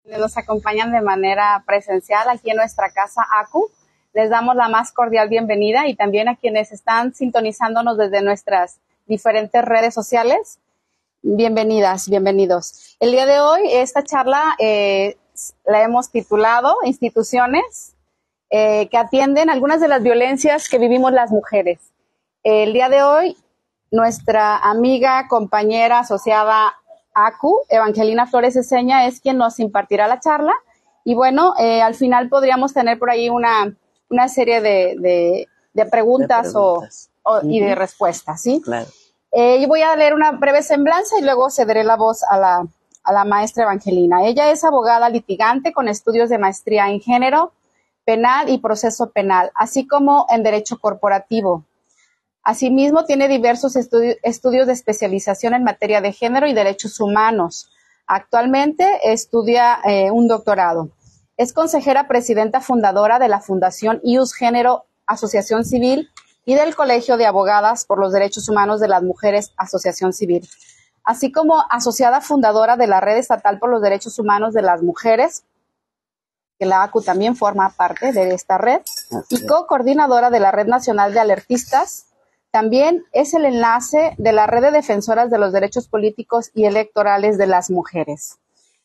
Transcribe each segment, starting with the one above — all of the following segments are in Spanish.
Nos acompañan de manera presencial aquí en nuestra casa ACU. Les damos la más cordial bienvenida y también a quienes están sintonizándonos desde nuestras diferentes redes sociales. Bienvenidas, bienvenidos. El día de hoy esta charla la hemos titulado Instituciones que atienden algunas de las violencias que vivimos las mujeres. El día de hoy nuestra amiga, compañera, asociada ACU, Evangelina Flores Eseña, es quien nos impartirá la charla. Y bueno, al final podríamos tener por ahí una serie de preguntas y de respuestas, ¿sí? Claro. Yo voy a leer una breve semblanza y luego cederé la voz a la maestra Evangelina. Ella es abogada litigante con estudios de maestría en género, penal y proceso penal, así como en derecho corporativo. Asimismo, tiene diversos estudios de especialización en materia de género y derechos humanos. Actualmente estudia un doctorado. Es consejera presidenta fundadora de la Fundación IUS Género Asociación Civil y del Colegio de Abogadas por los Derechos Humanos de las Mujeres Asociación Civil, así como asociada fundadora de la Red Estatal por los Derechos Humanos de las Mujeres, que la ACU también forma parte de esta red, y co-coordinadora de la Red Nacional de Alertistas. También es el enlace de la Red de Defensoras de los Derechos Políticos y Electorales de las Mujeres.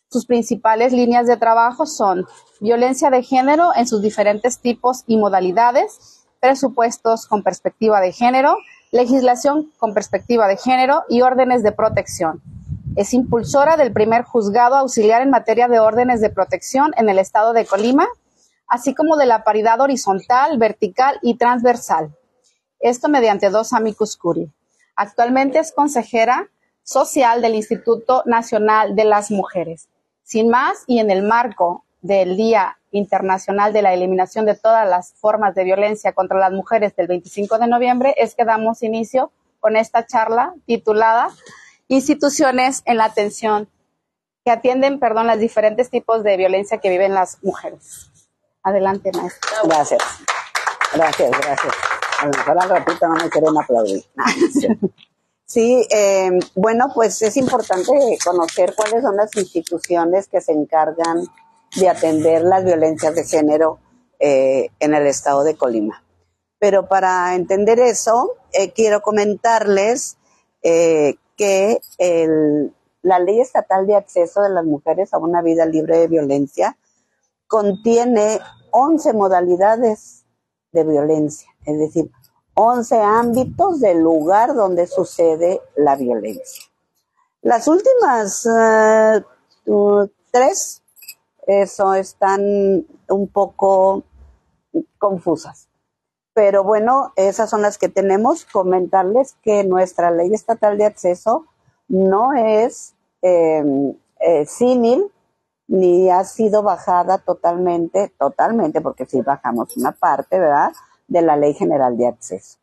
Sus principales líneas de trabajo son violencia de género en sus diferentes tipos y modalidades, presupuestos con perspectiva de género, legislación con perspectiva de género y órdenes de protección. Es impulsora del primer juzgado auxiliar en materia de órdenes de protección en el estado de Colima, así como de la paridad horizontal, vertical y transversal. Esto mediante 2 amicus curiae. Actualmente es consejera social del Instituto Nacional de las Mujeres. Sin más, y en el marco del Día Internacional de la Eliminación de todas las formas de violencia contra las mujeres del 25 de noviembre, es que damos inicio con esta charla titulada Instituciones en la atención que atienden, las diferentes tipos de violencia que viven las mujeres. Adelante, maestra. Gracias. A lo mejor al ratito no me quieren aplaudir. Sí, bueno, pues es importante conocer cuáles son las instituciones que se encargan de atender las violencias de género en el estado de Colima. Pero para entender eso, quiero comentarles que la Ley Estatal de Acceso de las Mujeres a una Vida Libre de Violencia contiene 11 modalidades de violencia, es decir, 11 ámbitos del lugar donde sucede la violencia. Las últimas 3, están un poco confusas. Pero bueno, esas son las que tenemos. Comentarles que nuestra Ley Estatal de Acceso no es símil ni ha sido bajada totalmente, porque sí bajamos una parte, ¿verdad?, de la Ley General de Acceso.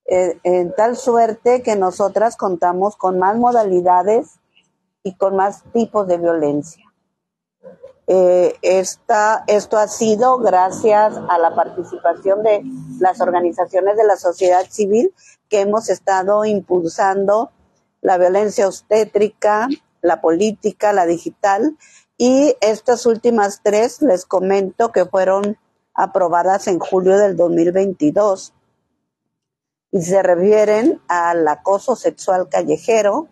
En tal suerte que nosotras contamos con más modalidades y con más tipos de violencia. Esto ha sido gracias a la participación de las organizaciones de la sociedad civil que hemos estado impulsando la violencia obstétrica, la política, la digital, y estas últimas 3 les comento que fueron aprobadas en julio del 2022 y se refieren al acoso sexual callejero,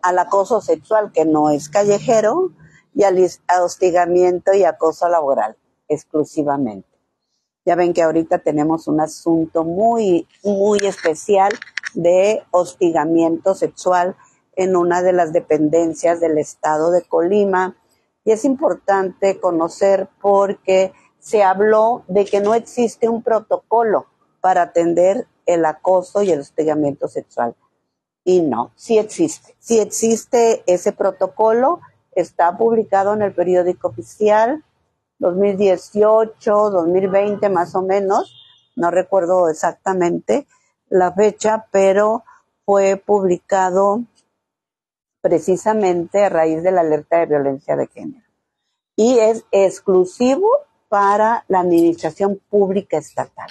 al acoso sexual que no es callejero y al hostigamiento y acoso laboral exclusivamente. Ya ven que ahorita tenemos un asunto muy, muy especial de hostigamiento sexual en una de las dependencias del estado de Colima, y es importante conocer porque se habló de que no existe un protocolo para atender el acoso y el hostigamiento sexual. Y no, sí existe ese protocolo, está publicado en el periódico oficial 2018, 2020 más o menos, no recuerdo exactamente la fecha, pero fue publicado precisamente a raíz de la alerta de violencia de género. Y es exclusivo para la administración pública estatal.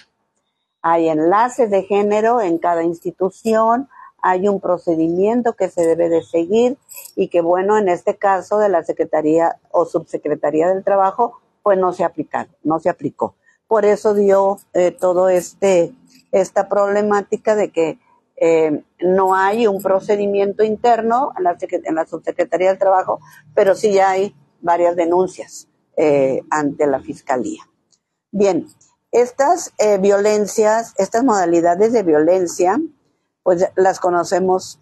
Hay enlaces de género en cada institución, hay un procedimiento que se debe de seguir y que, bueno, en este caso de la Secretaría o Subsecretaría del Trabajo, pues no se aplicó. Por eso dio todo esta problemática de que no hay un procedimiento interno en la Subsecretaría del Trabajo, pero sí ya hay varias denuncias ante la Fiscalía. Bien, estas violencias, estas modalidades de violencia, pues las conocemos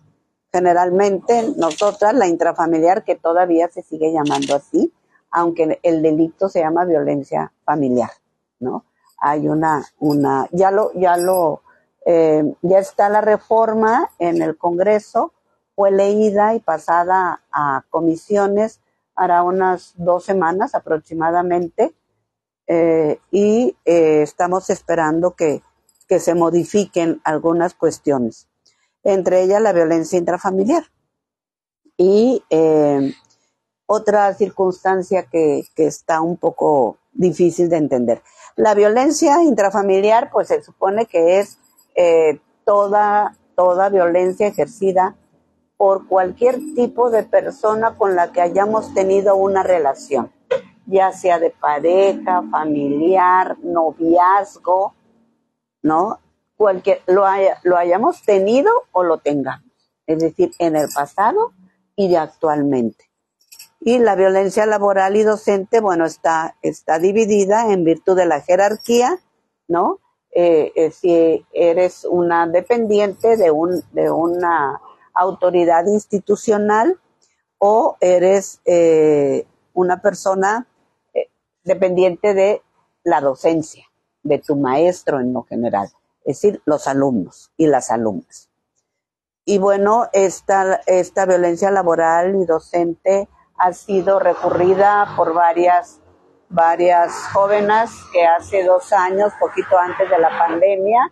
generalmente nosotras, la intrafamiliar, que todavía se sigue llamando así, aunque el delito se llama violencia familiar, ¿no? Hay ya está la reforma en el Congreso, fue leída y pasada a comisiones hará unas 2 semanas aproximadamente, y estamos esperando que se modifiquen algunas cuestiones, entre ellas la violencia intrafamiliar. Y otra circunstancia que está un poco difícil de entender. La violencia intrafamiliar, pues se supone que es toda violencia ejercida por cualquier tipo de persona con la que hayamos tenido una relación, ya sea de pareja, familiar, noviazgo, ¿no? Lo hayamos tenido o lo tengamos, es decir, en el pasado y de actualmente. Y la violencia laboral y docente, bueno, está dividida en virtud de la jerarquía, ¿no? Si eres una dependiente de una autoridad institucional o eres una persona dependiente de la docencia, de tu maestro en lo general, es decir, los alumnos y las alumnas. Y bueno, esta violencia laboral y docente ha sido recurrida por varias jóvenes que hace 2 años, poquito antes de la pandemia,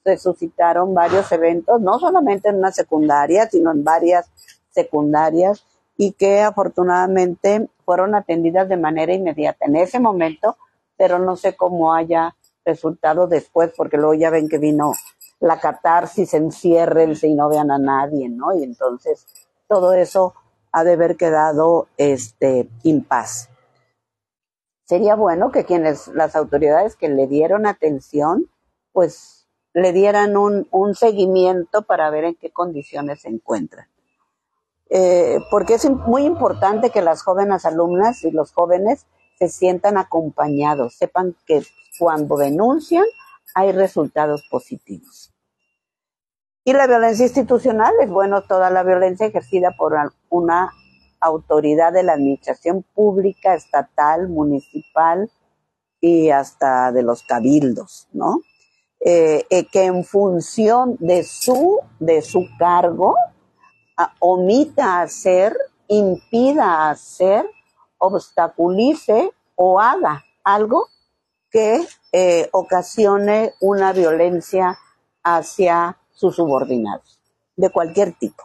se suscitaron varios eventos, no solamente en una secundaria, sino en varias secundarias, y que afortunadamente fueron atendidas de manera inmediata en ese momento, pero no sé cómo haya resultado después, porque luego ya ven que vino la catarsis, enciérrense y no vean a nadie, ¿no? Y entonces todo eso ha de haber quedado impaz. Sería bueno que las autoridades que le dieron atención, pues le dieran un seguimiento para ver en qué condiciones se encuentran. Porque es muy importante que las jóvenes alumnas y los jóvenes se sientan acompañados, sepan que cuando denuncian hay resultados positivos. Y la violencia institucional es, bueno, toda la violencia ejercida por una autoridad de la administración pública, estatal, municipal y hasta de los cabildos, ¿no? Que en función de su cargo omita hacer, impida hacer, obstaculice o haga algo que ocasione una violencia hacia sus subordinados, de cualquier tipo.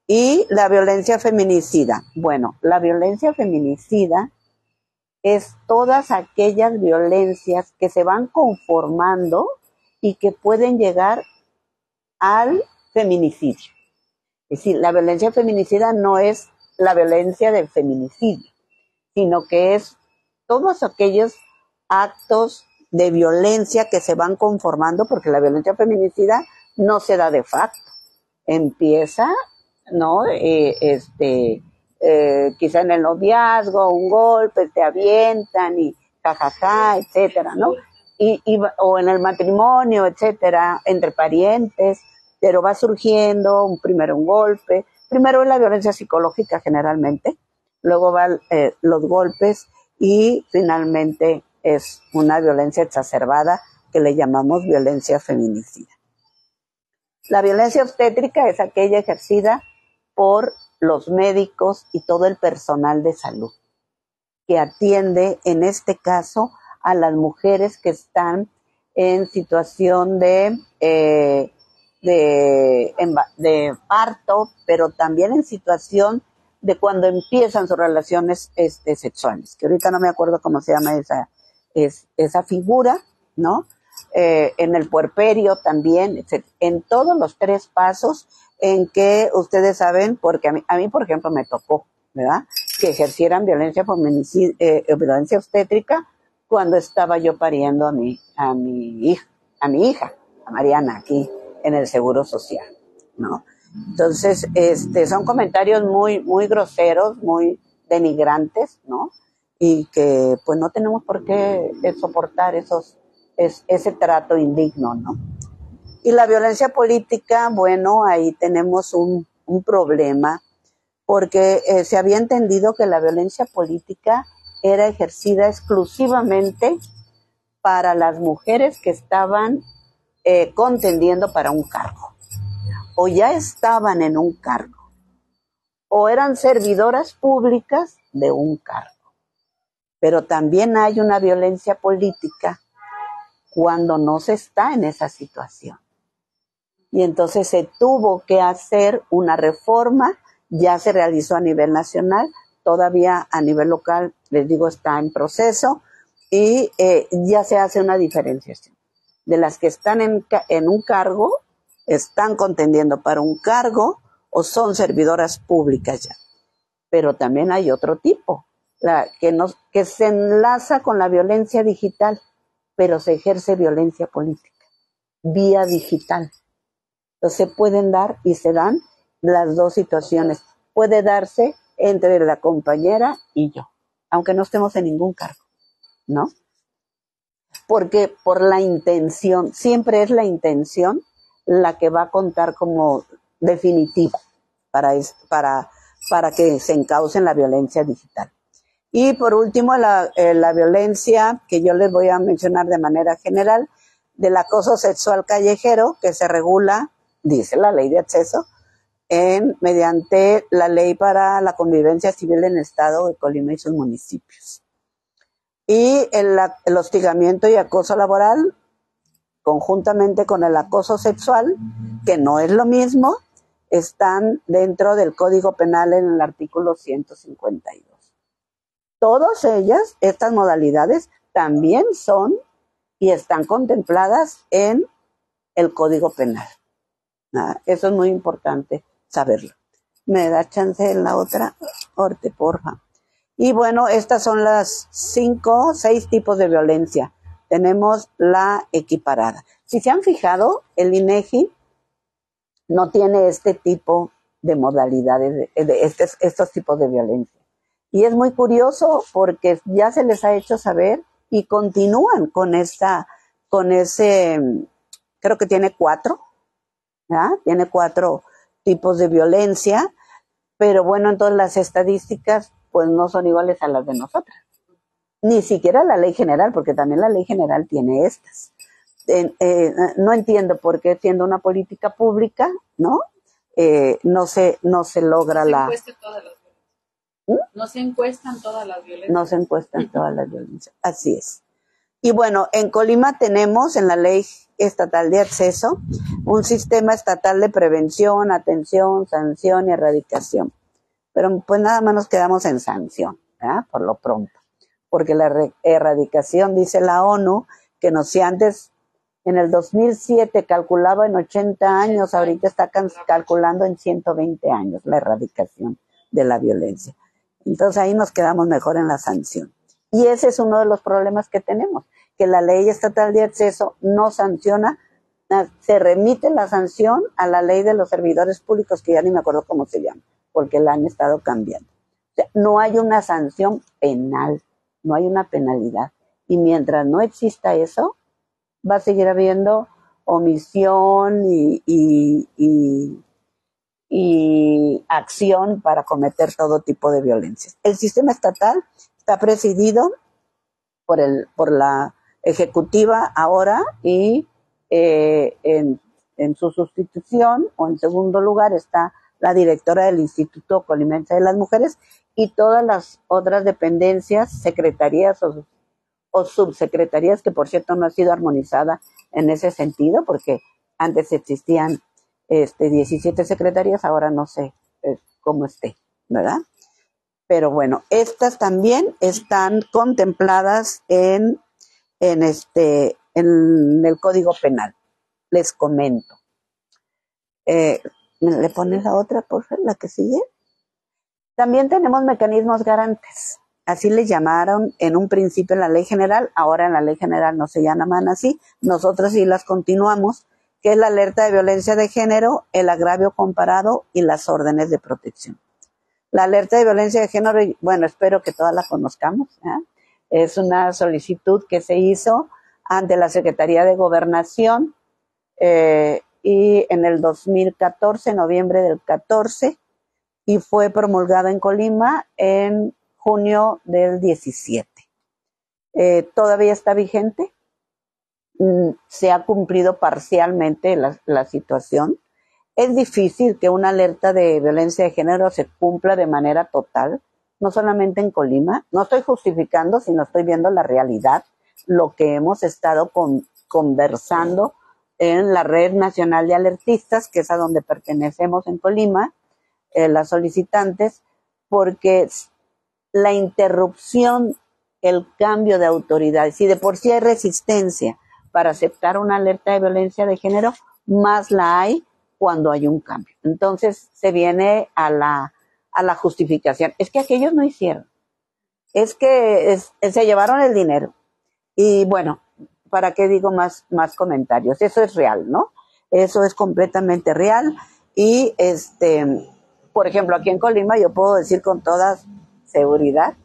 Y la violencia feminicida. Bueno, la violencia feminicida es todas aquellas violencias que se van conformando y que pueden llegar al feminicidio. Es decir, la violencia feminicida no es la violencia del feminicidio, sino que es todos aquellos actos de violencia que se van conformando, porque la violencia feminicida no se da de facto. Empieza, ¿no? Quizá en el noviazgo, un golpe, te avientan y jajaja, etcétera, ¿no? O en el matrimonio, etcétera, entre parientes, pero va surgiendo primero un golpe, primero es la violencia psicológica generalmente, luego van los golpes y finalmente es una violencia exacerbada que le llamamos violencia feminicida. La violencia obstétrica es aquella ejercida por los médicos y todo el personal de salud, que atiende en este caso a las mujeres que están en situación de parto, pero también en situación de cuando empiezan sus relaciones sexuales, que ahorita no me acuerdo cómo se llama esa figura, ¿no? en el puerperio también, en todos los 3 pasos en que ustedes saben, porque a mí por ejemplo, me tocó, ¿verdad?, que ejercieran violencia violencia obstétrica cuando estaba yo pariendo a mi hija, a Mariana, aquí en el Seguro Social, ¿no? Entonces, son comentarios muy, muy groseros, muy denigrantes, ¿no? Y que pues no tenemos por qué soportar ese trato indigno, ¿no? Y la violencia política, bueno, ahí tenemos un problema, porque se había entendido que la violencia política era ejercida exclusivamente para las mujeres que estaban contendiendo para un cargo, o ya estaban en un cargo, o eran servidoras públicas de un cargo. Pero también hay una violencia política cuando no se está en esa situación. Y entonces se tuvo que hacer una reforma, ya se realizó a nivel nacional, todavía a nivel local, les digo, está en proceso, y ya se hace una diferenciación. De las que están en un cargo, están contendiendo para un cargo, o son servidoras públicas ya. Pero también hay otro tipo, que se enlaza con la violencia digital, pero se ejerce violencia política, vía digital. Entonces se pueden dar y se dan las dos situaciones. Puede darse entre la compañera y yo, aunque no estemos en ningún cargo, ¿no? Porque por la intención, siempre es la intención la que va a contar como definitiva para que se encauce en la violencia digital. Y por último, la violencia que yo les voy a mencionar de manera general, del acoso sexual callejero, que se regula, dice la ley de acceso, mediante la ley para la convivencia civil en el estado de Colima y sus municipios. Y el hostigamiento y acoso laboral, conjuntamente con el acoso sexual, que no es lo mismo, están dentro del Código Penal en el artículo 152. Todas ellas, estas modalidades, también son y están contempladas en el Código Penal. Eso es muy importante saberlo. ¿Me da chance en la otra? Orte, porfa. Y bueno, estas son las 5 o 6 tipos de violencia. Tenemos la equiparada. Si se han fijado, el INEGI no tiene este tipo de modalidades, estos tipos de violencia. Y es muy curioso porque ya se les ha hecho saber y continúan con ese, creo que tiene 4, ¿ya? Tiene 4 tipos de violencia, pero bueno, entonces las estadísticas pues no son iguales a las de nosotras. Ni siquiera la ley general, porque también la ley general tiene estas. No entiendo por qué, siendo una política pública, ¿no? No se logra la... No se encuestan todas las violencias. No se encuestan todas las violencias, así es. Y bueno, en Colima tenemos en la Ley Estatal de Acceso un sistema estatal de prevención, atención, sanción y erradicación. Pero pues nada más nos quedamos en sanción, ¿verdad? Por lo pronto. Porque la erradicación, dice la ONU, que no, si antes en el 2007 calculaba en 80 años, ahorita está calculando en 120 años la erradicación de la violencia. Entonces ahí nos quedamos mejor en la sanción. Y ese es uno de los problemas que tenemos, que la Ley Estatal de Acceso no sanciona, se remite la sanción a la Ley de los Servidores Públicos, que ya ni me acuerdo cómo se llama, porque la han estado cambiando. O sea, no hay una sanción penal, no hay una penalidad. Y mientras no exista eso, va a seguir habiendo omisión y acción para cometer todo tipo de violencias. El sistema estatal está presidido por la ejecutiva ahora y en su sustitución o en segundo lugar está la directora del Instituto Colimense de las Mujeres y todas las otras dependencias, secretarías o subsecretarías, que por cierto no ha sido armonizada en ese sentido porque antes existían 17 secretarías, ahora no sé cómo esté, ¿verdad? Pero bueno, estas también están contempladas en en el Código Penal. Les comento. ¿Le pones la otra, por favor, la que sigue? También tenemos mecanismos garantes. Así les llamaron en un principio en la Ley General, ahora en la Ley General no se llaman así, nosotros sí las continuamos, que es la alerta de violencia de género, el agravio comparado y las órdenes de protección. La alerta de violencia de género, bueno, espero que todas la conozcamos, ¿eh? Es una solicitud que se hizo ante la Secretaría de Gobernación y en el 2014, noviembre del 14, y fue promulgada en Colima en junio del 17. Todavía está vigente, se ha cumplido parcialmente la situación. Es difícil que una alerta de violencia de género se cumpla de manera total, no solamente en Colima. No estoy justificando, sino estoy viendo la realidad, lo que hemos estado conversando en la Red Nacional de Alertistas, que es a donde pertenecemos en Colima, las solicitantes, porque la interrupción, el cambio de autoridad, si de por sí hay resistencia para aceptar una alerta de violencia de género, más la hay cuando hay un cambio. Entonces se viene a la justificación. Es que aquellos no hicieron. Es que se llevaron el dinero. Y bueno, ¿para qué digo más comentarios? Eso es real, ¿no? Eso es completamente real. Y por ejemplo, aquí en Colima yo puedo decir con toda seguridad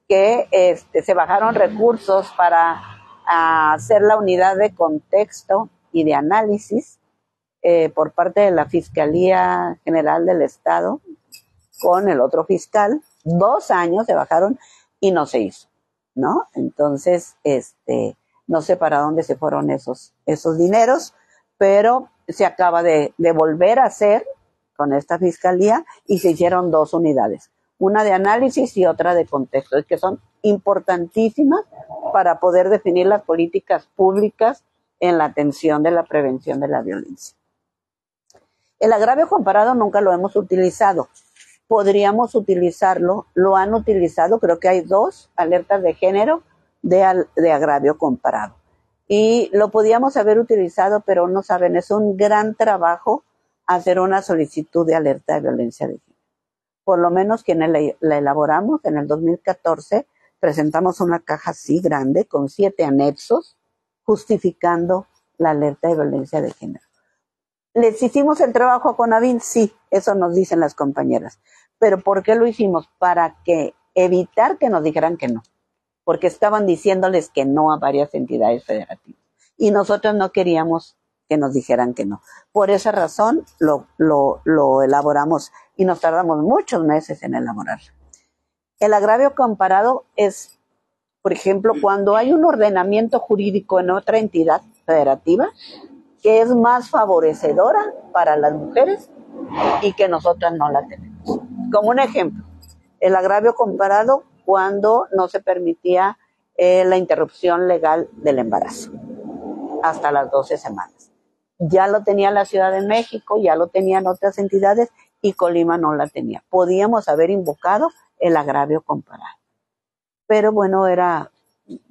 que se bajaron recursos para hacer la unidad de contexto y de análisis por parte de la Fiscalía General del Estado con el otro fiscal. 2 años se bajaron y no se hizo, ¿no? Entonces, no sé para dónde se fueron esos dineros, pero se acaba de volver a hacer con esta fiscalía y se hicieron 2 unidades, una de análisis y otra de contexto, que son importantísimas para poder definir las políticas públicas en la atención de la prevención de la violencia. El agravio comparado nunca lo hemos utilizado. Podríamos utilizarlo, lo han utilizado, creo que hay 2 alertas de género de agravio comparado. Y lo podíamos haber utilizado, pero no saben, es un gran trabajo hacer una solicitud de alerta de violencia de género. Por lo menos quienes la elaboramos en el 2014, presentamos una caja así grande con 7 anexos justificando la alerta de violencia de género. ¿Les hicimos el trabajo a CONAVIN? Sí, eso nos dicen las compañeras. ¿Pero por qué lo hicimos? Para evitar que nos dijeran que no. Porque estaban diciéndoles que no a varias entidades federativas. Y nosotros no queríamos que nos dijeran que no. Por esa razón lo elaboramos y nos tardamos muchos meses en elaborarlo. El agravio comparado es, por ejemplo, cuando hay un ordenamiento jurídico en otra entidad federativa que es más favorecedora para las mujeres y que nosotras no la tenemos. Como un ejemplo, el agravio comparado cuando no se permitía la interrupción legal del embarazo hasta las 12 semanas. Ya lo tenía la Ciudad de México, ya lo tenían otras entidades y Colima no la tenía. Podíamos haber invocado el agravio comparado. Pero bueno,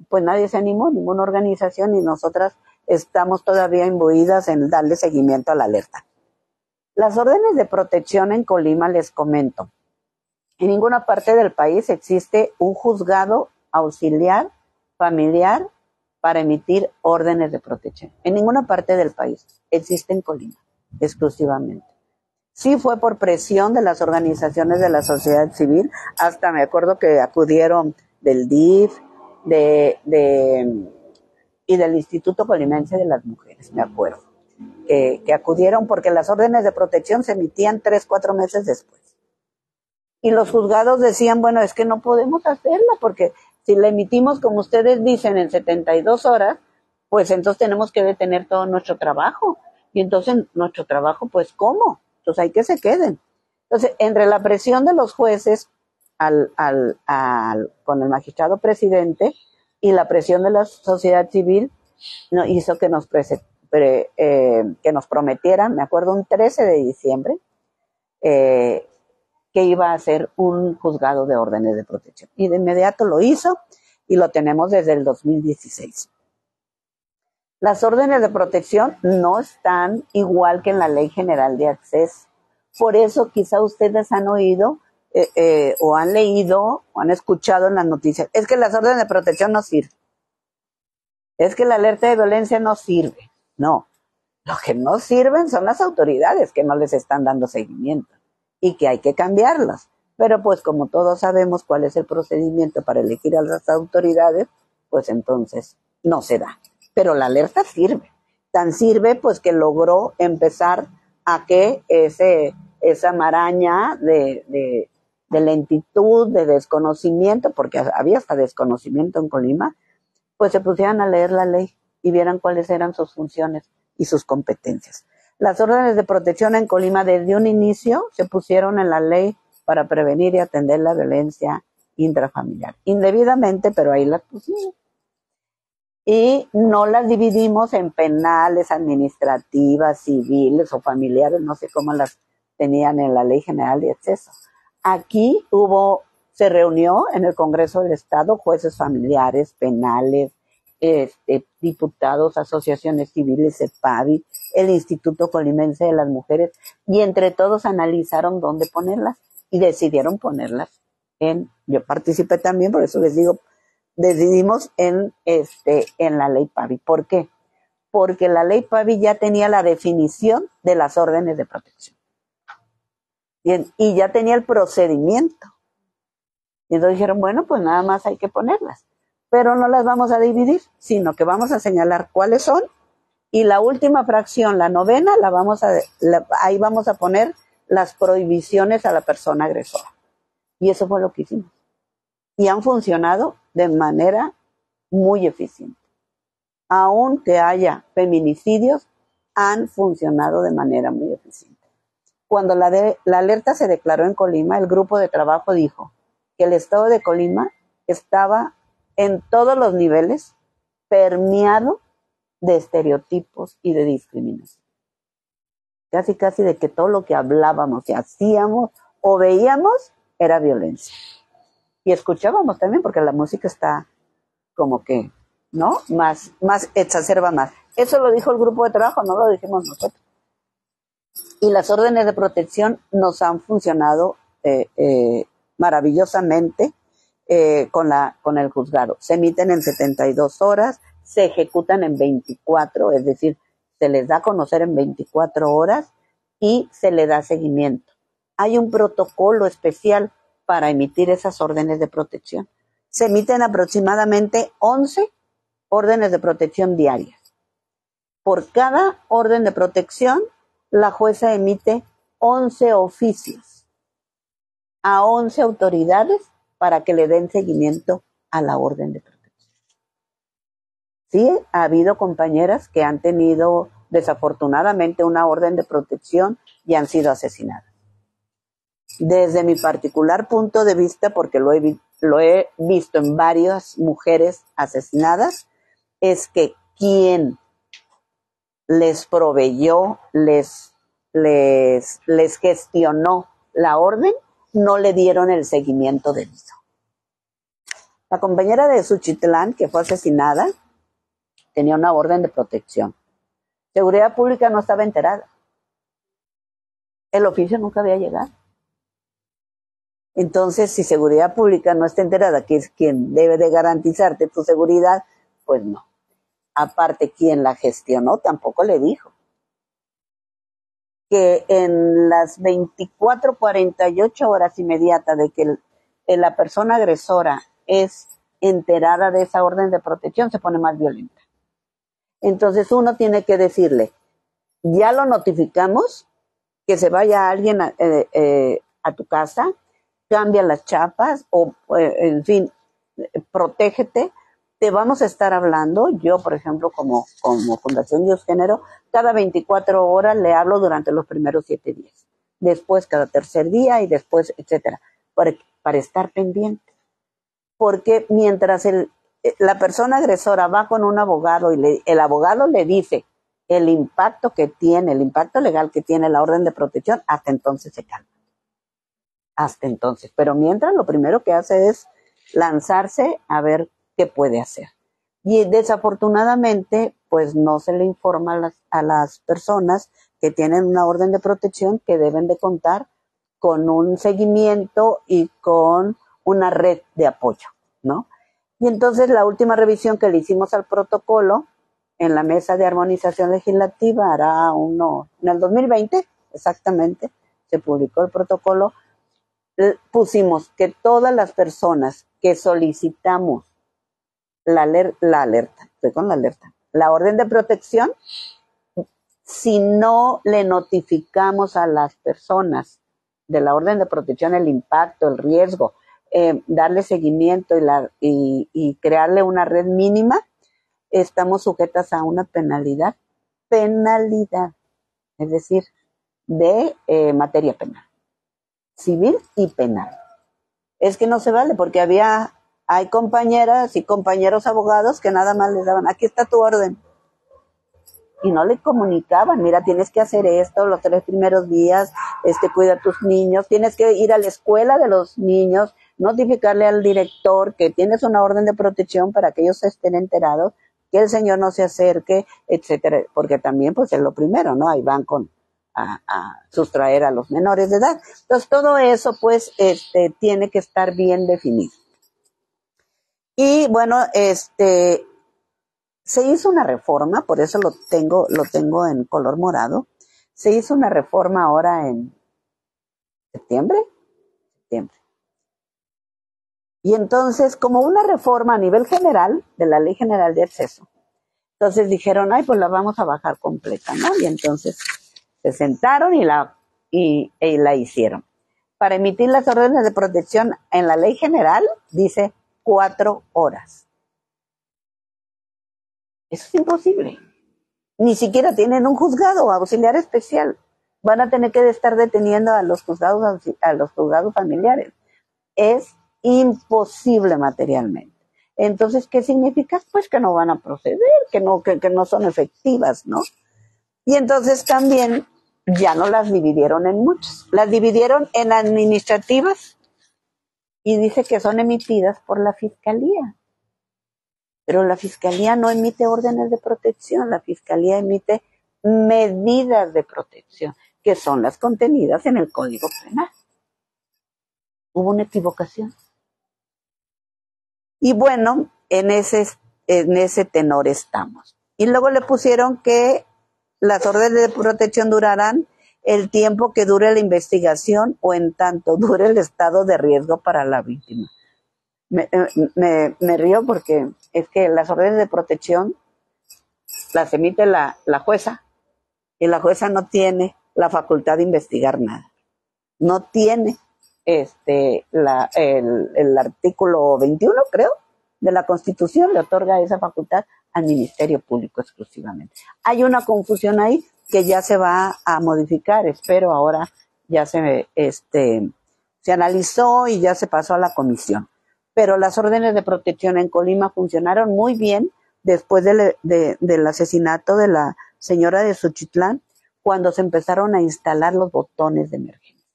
pues nadie se animó, ninguna organización, y nosotras estamos todavía imbuidas en darle seguimiento a la alerta. Las órdenes de protección en Colima, les comento, en ninguna parte del país existe un juzgado auxiliar familiar para emitir órdenes de protección. En ninguna parte del país existe en Colima, exclusivamente. Sí fue por presión de las organizaciones de la sociedad civil, hasta me acuerdo que acudieron del DIF, y del Instituto Colimense de las Mujeres, me acuerdo, que acudieron porque las órdenes de protección se emitían 3-4 meses después. Y los juzgados decían, bueno, es que no podemos hacerla porque si la emitimos, como ustedes dicen, en 72 horas, pues entonces tenemos que detener todo nuestro trabajo. Y entonces nuestro trabajo, pues, ¿cómo? Entonces hay que se queden. Entonces, entre la presión de los jueces con el magistrado presidente y la presión de la sociedad civil, no, hizo que nos prometieran, me acuerdo, un 13 de diciembre, que iba a ser un juzgado de órdenes de protección. Y de inmediato lo hizo y lo tenemos desde el 2016. Las órdenes de protección no están igual que en la Ley General de Acceso. Por eso quizá ustedes han oído o han leído o han escuchado en las noticias, es que las órdenes de protección no sirven. Es que la alerta de violencia no sirve. No, lo que no sirven son las autoridades que no les están dando seguimiento y que hay que cambiarlas. Pero pues como todos sabemos cuál es el procedimiento para elegir a las autoridades, pues entonces no se da. Pero la alerta sirve. Tan sirve pues que logró empezar a que esa maraña de lentitud, de desconocimiento, porque había hasta desconocimiento en Colima, pues se pusieran a leer la ley y vieran cuáles eran sus funciones y sus competencias. Las órdenes de protección en Colima desde un inicio se pusieron en la ley para prevenir y atender la violencia intrafamiliar. Indebidamente, pero ahí las pusimos. Y no las dividimos en penales, administrativas, civiles o familiares, no sé cómo las tenían en la Ley General de Acceso. Aquí se reunió en el Congreso del Estado jueces familiares, penales, diputados, asociaciones civiles, CEPAVI, el Instituto Colimense de las Mujeres, y entre todos analizaron dónde ponerlas y decidieron ponerlas yo participé también, por eso les digo, decidimos en la ley PAVI. ¿Por qué? Porque la ley PAVI ya tenía la definición de las órdenes de protección. Bien, y ya tenía el procedimiento. Y entonces dijeron, bueno, pues nada más hay que ponerlas. Pero no las vamos a dividir, sino que vamos a señalar cuáles son. Y la última fracción, la novena, ahí vamos a poner las prohibiciones a la persona agresora. Y eso fue lo que hicimos. Y han funcionado de manera muy eficiente. Aunque haya feminicidios, han funcionado de manera muy eficiente. Cuando la alerta se declaró en Colima, el grupo de trabajo dijo que el estado de Colima estaba en todos los niveles permeado de estereotipos y de discriminación. Casi de que todo lo que hablábamos y hacíamos o veíamos era violencia. Y escuchábamos también, porque la música está como que, ¿no? Más exacerba más. Eso lo dijo el grupo de trabajo, no lo dijimos nosotros. Y las órdenes de protección nos han funcionado maravillosamente con el juzgado. Se emiten en 72 horas, se ejecutan en 24, es decir, se les da a conocer en 24 horas y se le da seguimiento. Hay un protocolo especial para emitir esas órdenes de protección. Se emiten aproximadamente 11 órdenes de protección diarias. Por cada orden de protección, la jueza emite 11 oficios a 11 autoridades para que le den seguimiento a la orden de protección. Sí, ha habido compañeras que han tenido desafortunadamente una orden de protección y han sido asesinadas. Desde mi particular punto de vista, porque lo he visto en varias mujeres asesinadas, es que quien les proveyó, les gestionó la orden, no le dieron el seguimiento debido. La compañera de Suchitlán, que fue asesinada, tenía una orden de protección. Seguridad Pública no estaba enterada. El oficio nunca había llegado. Entonces, si Seguridad Pública no está enterada, que es quien debe de garantizarte tu seguridad, pues no. Aparte, quien la gestionó tampoco le dijo que en las 24, 48 horas inmediatas de que la persona agresora es enterada de esa orden de protección, se pone más violenta. Entonces uno tiene que decirle, ya lo notificamos, que se vaya alguien a tu casa, cambia las chapas o, en fin, protégete. Te vamos a estar hablando, yo por ejemplo como Fundación Dios Género, cada 24 horas le hablo durante los primeros 7 días, después cada tercer día y después, etcétera, para estar pendiente. Porque mientras la persona agresora va con un abogado y el abogado le dice el impacto que tiene, el impacto legal que tiene la orden de protección, hasta entonces se calma. Hasta entonces. Pero mientras lo primero que hace es lanzarse a ver qué puede hacer. Y desafortunadamente, pues no se le informa a las personas que tienen una orden de protección que deben de contar con un seguimiento y con una red de apoyo, ¿no? Y entonces la última revisión que le hicimos al protocolo en la mesa de armonización legislativa, en el 2020, exactamente, se publicó el protocolo, pusimos que todas las personas que solicitamos la orden de protección, si no le notificamos a las personas de la orden de protección el impacto, el riesgo, darle seguimiento y crearle una red mínima, estamos sujetas a una penalidad, es decir, de materia penal, civil y penal. Es que no se vale porque hay compañeras y compañeros abogados que nada más les daban, aquí está tu orden. Y no le comunicaban, mira, tienes que hacer esto los 3 primeros días, cuida a tus niños, tienes que ir a la escuela de los niños, notificarle al director que tienes una orden de protección para que ellos estén enterados, que el señor no se acerque, etcétera, porque también pues es lo primero, ¿no? Ahí van a sustraer a los menores de edad. Entonces todo eso pues tiene que estar bien definido. Y bueno, se hizo una reforma, por eso lo tengo en color morado. Se hizo una reforma ahora en septiembre. Y entonces, como una reforma a nivel general de la Ley General de Acceso, entonces dijeron, pues la vamos a bajar completa, ¿no? Y entonces se sentaron y la hicieron. Para emitir las órdenes de protección en la Ley General, dice 4 horas. Eso es imposible. Ni siquiera tienen un juzgado auxiliar especial. Van a tener que estar deteniendo a los juzgados familiares. Es imposible materialmente. Entonces, ¿qué significa? Pues que no van a proceder, que no son efectivas, ¿no? Y entonces también ya no las dividieron en muchas. Las dividieron en administrativas y dice que son emitidas por la Fiscalía. Pero la Fiscalía no emite órdenes de protección, la Fiscalía emite medidas de protección, que son las contenidas en el Código Penal. Hubo una equivocación. Y bueno, en ese tenor estamos. Y luego le pusieron que las órdenes de protección durarán el tiempo que dure la investigación o en tanto dure el estado de riesgo para la víctima. Me río porque es que las órdenes de protección las emite la jueza y la jueza no tiene la facultad de investigar nada. No tiene el artículo 21, creo, de la Constitución le otorga esa facultad al Ministerio Público exclusivamente. Hay una confusión ahí que ya se va a modificar, espero ahora ya se analizó y ya se pasó a la comisión. Pero las órdenes de protección en Colima funcionaron muy bien después del asesinato de la señora de Xochitlán, cuando se empezaron a instalar los botones de emergencia.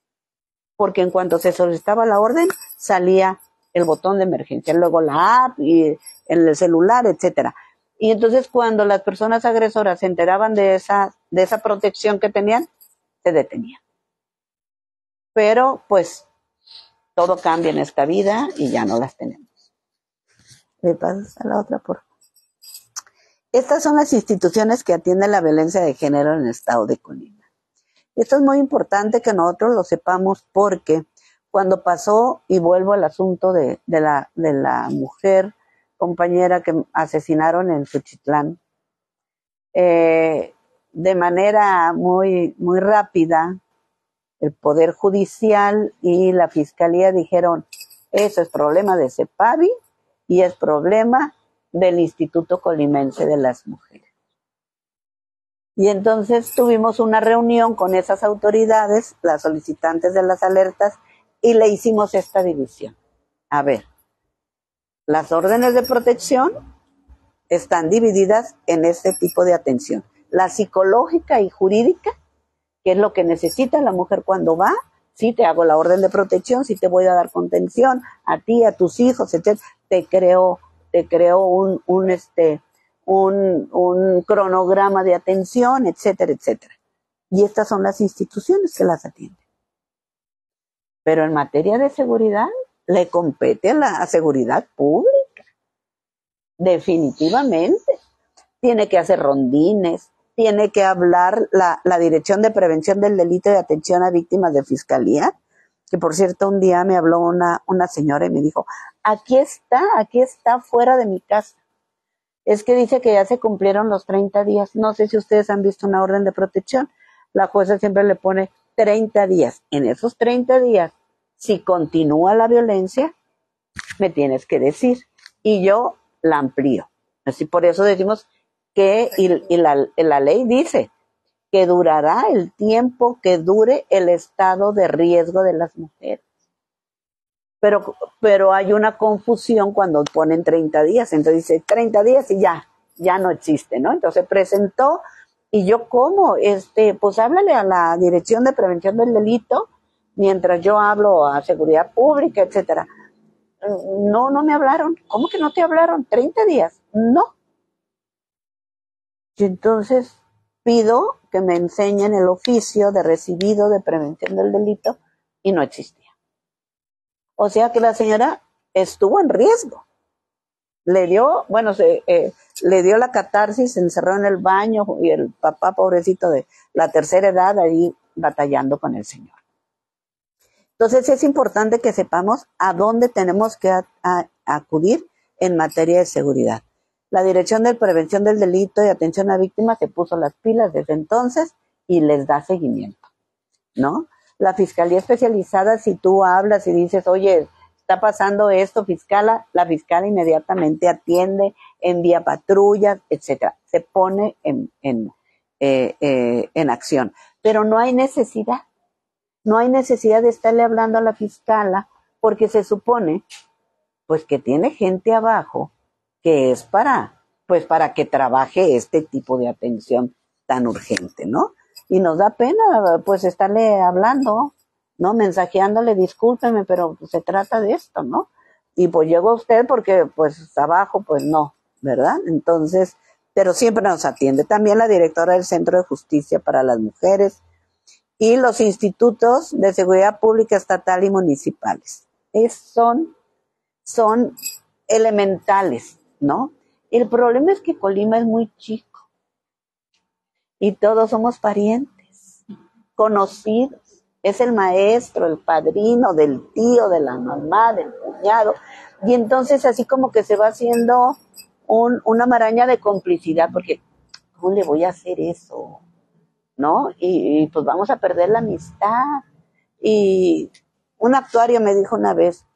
Porque en cuanto se solicitaba la orden, salía el botón de emergencia, luego la app y en el celular, etcétera. Y entonces cuando las personas agresoras se enteraban de esa protección que tenían, se detenían. Pero pues todo cambia en esta vida y ya no las tenemos. ¿Me pasas a la otra, por favor? Estas son las instituciones que atienden la violencia de género en el estado de Colima. Esto es muy importante que nosotros lo sepamos porque cuando pasó, y vuelvo al asunto de la mujer compañera que asesinaron en Xochitlán, de manera muy, muy rápida, el Poder Judicial y la Fiscalía dijeron, eso es problema de CEPAVI y es problema del Instituto Colimense de las Mujeres. Y entonces tuvimos una reunión con esas autoridades, las solicitantes de las alertas, y le hicimos esta división. A ver, las órdenes de protección están divididas en este tipo de atención. La psicológica y jurídica, que es lo que necesita la mujer cuando va, sí te hago la orden de protección, sí te voy a dar contención a ti, a tus hijos, etc. Te creo un cronograma de atención, etcétera, etcétera. Y estas son las instituciones que las atienden. Pero en materia de seguridad, le compete a la seguridad pública. Definitivamente. Tiene que hacer rondines, tiene que hablar la Dirección de Prevención del Delito y Atención a Víctimas de Fiscalía, que por cierto un día me habló una señora y me dijo, aquí está fuera de mi casa. Es que dice que ya se cumplieron los 30 días. No sé si ustedes han visto una orden de protección. La jueza siempre le pone 30 días. En esos 30 días, si continúa la violencia, me tienes que decir. Y yo la amplío. Así por eso decimos que, y la ley dice que durará el tiempo que dure el estado de riesgo de las mujeres. Pero hay una confusión cuando ponen 30 días. Entonces dice 30 días y ya no existe, ¿no? Entonces presentó y yo ¿cómo? Pues háblale a la Dirección de Prevención del Delito mientras yo hablo a Seguridad Pública, etcétera. No me hablaron. ¿Cómo que no te hablaron? 30 días. No. Y entonces pido que me enseñen el oficio de recibido de prevención del delito y no existía. O sea que la señora estuvo en riesgo. Le dio la catarsis, se encerró en el baño y el papá pobrecito de la tercera edad ahí batallando con el señor. Entonces es importante que sepamos a dónde tenemos que acudir en materia de seguridad. La Dirección de Prevención del Delito y Atención a Víctimas se puso las pilas desde entonces y les da seguimiento, ¿no? La Fiscalía Especializada, si tú hablas y dices, oye, está pasando esto, fiscala, la fiscala inmediatamente atiende, envía patrullas, etcétera. Se pone en acción. Pero no hay necesidad de estarle hablando a la fiscala porque se supone, pues, que tiene gente abajo que es para que trabaje este tipo de atención tan urgente, ¿no? Y nos da pena, pues, estarle hablando, ¿no? Mensajeándole, discúlpeme, pero se trata de esto, ¿no? Y pues llegó usted porque, pues, abajo, pues no, ¿verdad? Entonces, pero siempre nos atiende. También la directora del Centro de Justicia para las Mujeres y los institutos de seguridad pública estatal y municipales. Son elementales, ¿no? El problema es que Colima es muy chico y todos somos parientes, conocidos. Es el maestro, el padrino, del tío, de la mamá, del cuñado. Y entonces así como que se va haciendo una maraña de complicidad, porque ¿cómo le voy a hacer eso? ¿No? Y pues vamos a perder la amistad. Y un actuario me dijo una vez,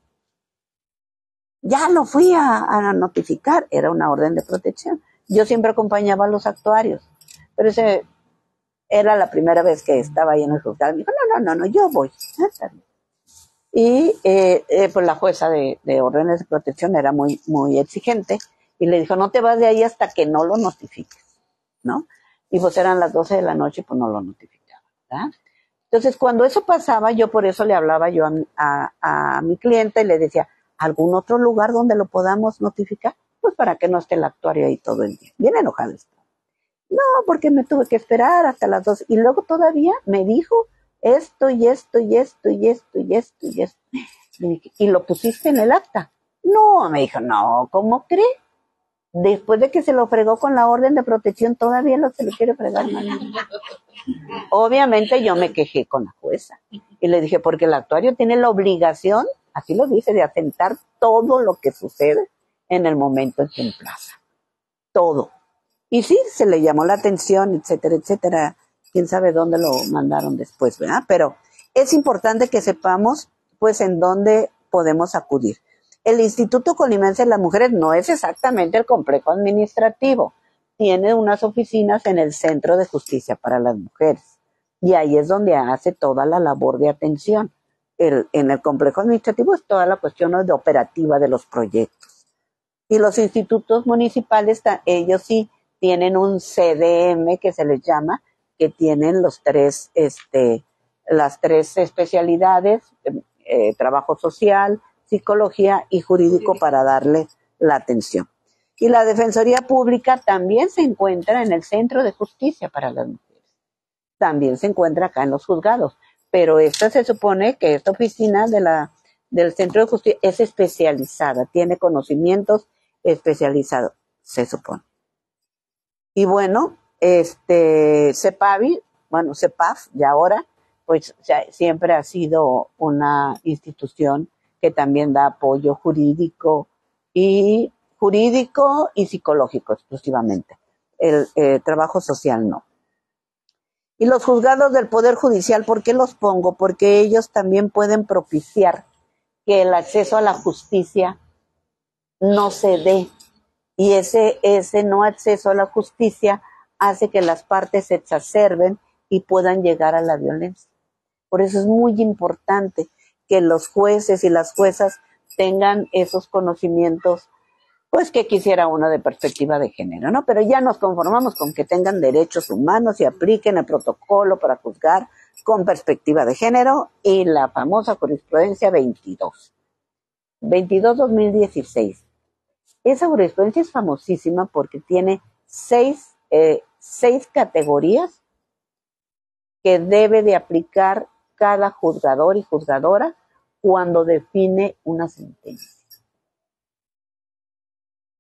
ya lo fui a notificar, era una orden de protección. Yo siempre acompañaba a los actuarios, pero ese era la primera vez que estaba ahí en el juzgado. Me dijo, no, yo voy. Y pues la jueza de órdenes de protección era muy, muy exigente y le dijo, no te vas de ahí hasta que no lo notifiques, ¿no? Y pues eran las 12 de la noche y pues no lo notificaba, ¿verdad? Entonces cuando eso pasaba, yo por eso le hablaba yo a mi cliente y le decía, ¿algún otro lugar donde lo podamos notificar? Pues para que no esté el actuario ahí todo el día. Bien enojado está. No, porque me tuve que esperar hasta las 2. Y luego todavía me dijo esto y esto y esto y esto y esto y esto. ¿Y lo pusiste en el acta? No, me dijo, no, ¿cómo cree? Después de que se lo fregó con la orden de protección, todavía no se le quiere fregar más. Obviamente yo me quejé con la jueza. Y le dije, porque el actuario tiene la obligación, así lo dice, de atentar todo lo que sucede en el momento en que emplaza. Todo. Y sí, se le llamó la atención, etcétera, etcétera. Quién sabe dónde lo mandaron después, ¿verdad? Pero es importante que sepamos, pues, en dónde podemos acudir. El Instituto Colimense de las Mujeres no es exactamente el complejo administrativo. Tiene unas oficinas en el Centro de Justicia para las Mujeres. Y ahí es donde hace toda la labor de atención. En el complejo administrativo es toda la cuestión de operativa de los proyectos. Y los institutos municipales, ellos sí tienen un CDM que se les llama, que tienen las tres especialidades, trabajo social, psicología y jurídico para darle la atención. Y la Defensoría Pública también se encuentra en el Centro de Justicia para las Mujeres. También se encuentra acá en los juzgados. Pero esta se supone que esta oficina del Centro de Justicia es especializada, tiene conocimientos especializados, se supone. Y bueno, CEPAVI, bueno, CEPAF, ya ahora, pues siempre ha sido una institución que también da apoyo jurídico y psicológico exclusivamente. El trabajo social no. Y los juzgados del Poder Judicial, ¿por qué los pongo? Porque ellos también pueden propiciar que el acceso a la justicia no se dé. Y ese no acceso a la justicia hace que las partes se exacerben y puedan llegar a la violencia. Por eso es muy importante que los jueces y las juezas tengan esos conocimientos, pues que quisiera uno de perspectiva de género, ¿no? Pero ya nos conformamos con que tengan derechos humanos y apliquen el protocolo para juzgar con perspectiva de género y la famosa jurisprudencia 22-2016. Esa jurisprudencia es famosísima porque tiene seis categorías que debe de aplicar cada juzgador y juzgadora cuando define una sentencia.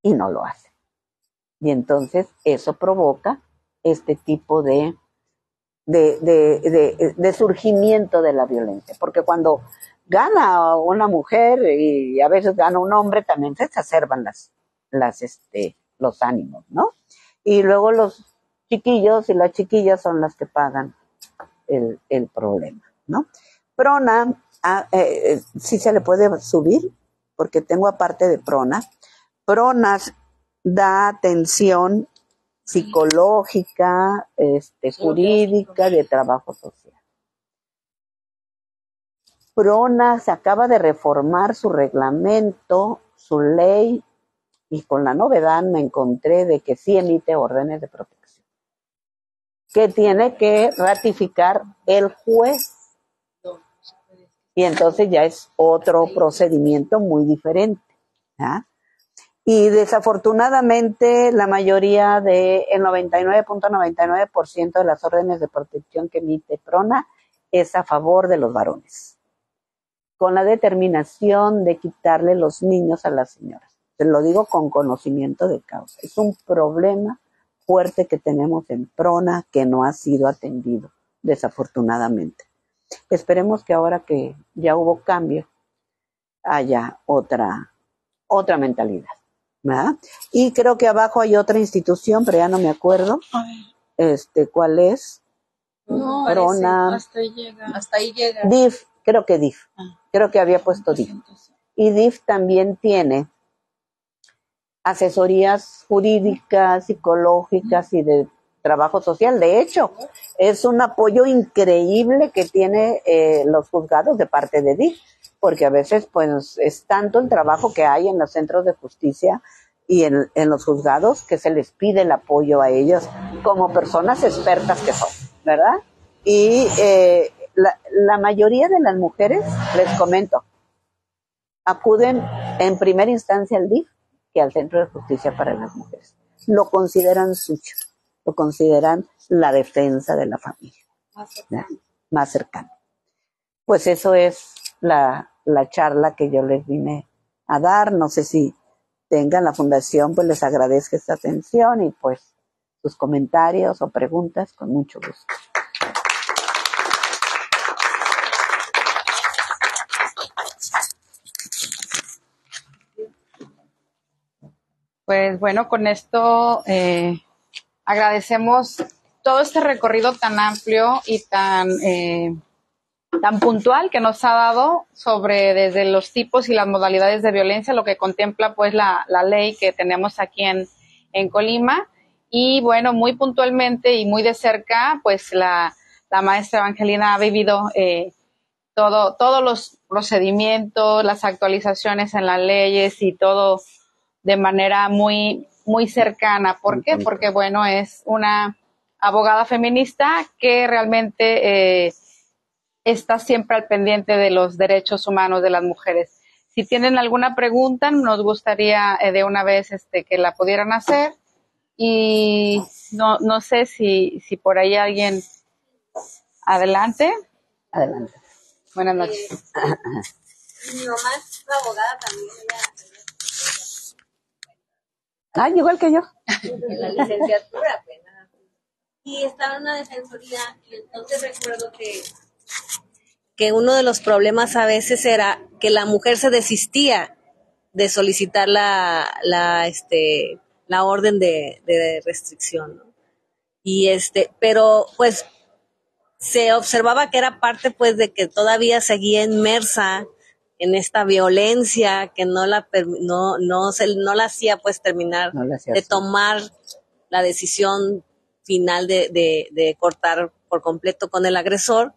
Y no lo hace. Y entonces eso provoca este tipo de surgimiento de la violencia. Porque cuando gana una mujer y a veces gana un hombre, también se exacerban los ánimos, ¿no? Y luego los chiquillos y las chiquillas son las que pagan el problema, ¿no? Prona, sí se le puede subir, porque tengo aparte de Prona. Pronas da atención psicológica, jurídica, de trabajo social. Prona se acaba de reformar su reglamento, su ley, y con la novedad me encontré de que sí emite órdenes de protección, que tiene que ratificar el juez. Y entonces ya es otro procedimiento muy diferente, ¿ah? Y desafortunadamente la mayoría el 99.99% de las órdenes de protección que emite Prona es a favor de los varones, con la determinación de quitarle los niños a las señoras. Te lo digo con conocimiento de causa. Es un problema fuerte que tenemos en Prona que no ha sido atendido, desafortunadamente. Esperemos que ahora que ya hubo cambio, haya otra mentalidad, ¿verdad? Y creo que abajo hay otra institución, pero ya no me acuerdo. ¿Cuál es? No, Prona. Hasta ahí llega. DIF, creo que DIF. Creo que había puesto DIF. Y DIF también tiene asesorías jurídicas, psicológicas y de trabajo social. De hecho, es un apoyo increíble que tiene los juzgados de parte de DIF, porque a veces pues es tanto el trabajo que hay en los centros de justicia y en los juzgados que se les pide el apoyo a ellos como personas expertas que son, ¿verdad? Y la mayoría de las mujeres, les comento, acuden en primera instancia al DIF que al Centro de Justicia para las Mujeres. Lo consideran suyo, lo consideran la defensa de la familia, más cercano. Pues eso es la charla que yo les vine a dar. No sé si tengan la fundación, pues les agradezco esta atención y pues sus comentarios o preguntas con mucho gusto. Pues bueno, con esto agradecemos todo este recorrido tan amplio y tan puntual que nos ha dado sobre desde los tipos y las modalidades de violencia, lo que contempla pues la ley que tenemos aquí en Colima. Y bueno, muy puntualmente y muy de cerca, pues la maestra Evangelina ha vivido todos los procedimientos, las actualizaciones en las leyes y todo de manera muy, muy cercana. ¿Por qué? Porque, bueno, es una abogada feminista que realmente está siempre al pendiente de los derechos humanos de las mujeres. Si tienen alguna pregunta, nos gustaría de una vez que la pudieran hacer. Y no sé si por ahí alguien... Adelante. Adelante. Buenas noches. Mi mamá es abogada también, Ah, igual que yo. en la licenciatura apenas. Y estaba en una defensoría y entonces recuerdo que uno de los problemas a veces era que la mujer se desistía de solicitar la orden de restricción, ¿no? Y pero pues se observaba que era parte pues de que todavía seguía inmersa en esta violencia que no la hacía pues terminar de tomar la decisión final de cortar por completo con el agresor.